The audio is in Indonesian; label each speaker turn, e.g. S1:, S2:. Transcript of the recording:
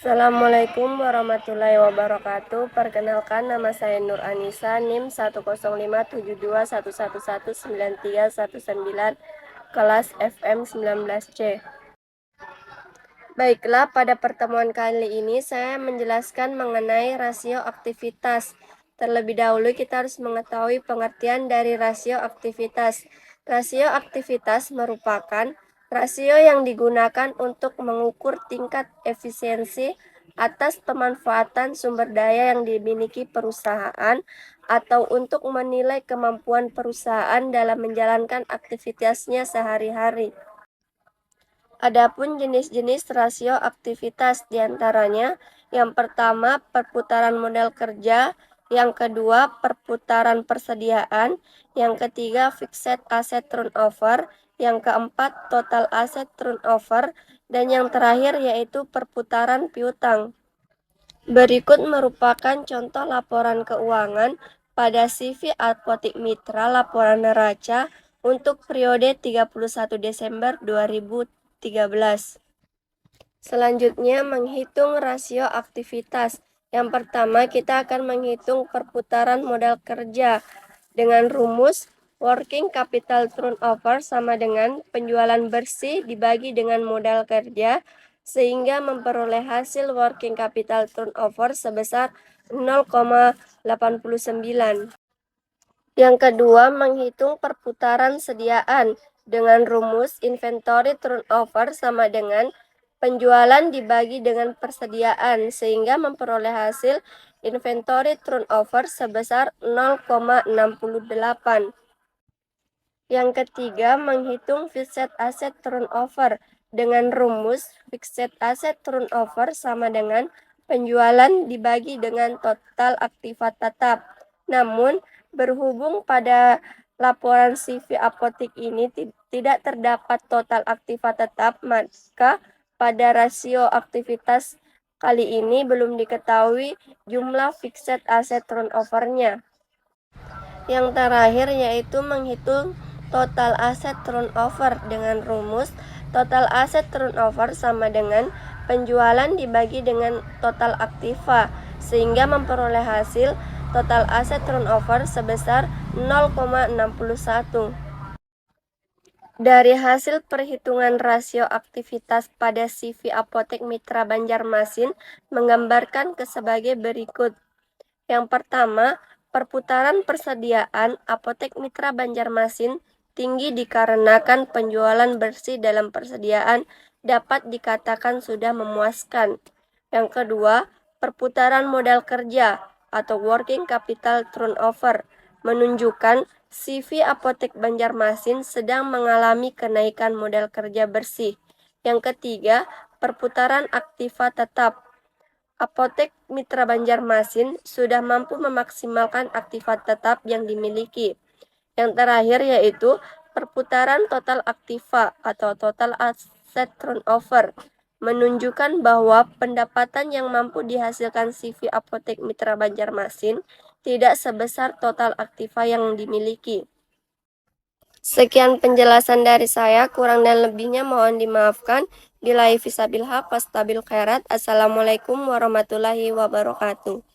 S1: Assalamualaikum warahmatullahi wabarakatuh. Perkenalkan, nama saya Nur Anissa, NIM 1057211119319, kelas FM 19C. Baiklah, pada pertemuan kali ini saya menjelaskan mengenai rasio aktivitas. Terlebih dahulu kita harus mengetahui pengertian dari rasio aktivitas. Rasio aktivitas merupakan rasio yang digunakan untuk mengukur tingkat efisiensi atas pemanfaatan sumber daya yang dimiliki perusahaan atau untuk menilai kemampuan perusahaan dalam menjalankan aktivitasnya sehari-hari. Adapun jenis-jenis rasio aktivitas diantaranya, yang pertama perputaran modal kerja, yang kedua perputaran persediaan, yang ketiga fixed asset turnover, yang keempat total asset turnover, dan yang terakhir yaitu perputaran piutang. Berikut merupakan contoh laporan keuangan pada CV Apotik Mitra laporan neraca untuk periode 31 Desember 2013. Selanjutnya, menghitung rasio aktivitas. Yang pertama, kita akan menghitung perputaran modal kerja dengan rumus working capital turnover sama dengan penjualan bersih dibagi dengan modal kerja, sehingga memperoleh hasil working capital turnover sebesar 0,89. Yang kedua, menghitung perputaran sediaan dengan rumus inventory turnover sama dengan penjualan dibagi dengan persediaan, sehingga memperoleh hasil inventory turnover sebesar 0,68. Yang ketiga, menghitung fixed asset turnover dengan rumus fixed asset turnover sama dengan penjualan dibagi dengan total aktiva tetap. Namun, berhubung pada laporan CV Apotik ini tidak terdapat total aktiva tetap, maka pada rasio aktivitas kali ini belum diketahui jumlah fixed asset turnover-nya. Yang terakhir yaitu menghitung total aset turnover dengan rumus total aset turnover sama dengan penjualan dibagi dengan total aktiva, sehingga memperoleh hasil total aset turnover sebesar 0,61. Dari hasil perhitungan rasio aktivitas pada CV Apotek Mitra Banjarmasin menggambarkan sebagai berikut. Yang pertama, perputaran persediaan Apotek Mitra Banjarmasin tinggi dikarenakan penjualan bersih dalam persediaan dapat dikatakan sudah memuaskan. Yang kedua, perputaran modal kerja atau working capital turnover menunjukkan CV Apotek Banjarmasin sedang mengalami kenaikan modal kerja bersih. Yang ketiga, perputaran aktiva tetap. Apotek Mitra Banjarmasin sudah mampu memaksimalkan aktiva tetap yang dimiliki. Yang terakhir yaitu perputaran total aktiva atau total asset turnover menunjukkan bahwa pendapatan yang mampu dihasilkan CV Apotek Mitra Banjarmasin tidak sebesar total aktiva yang dimiliki. Sekian penjelasan dari saya, kurang dan lebihnya mohon dimaafkan. Billahi fisabil haq wastabil khairat. Assalamualaikum warahmatullahi wabarakatuh.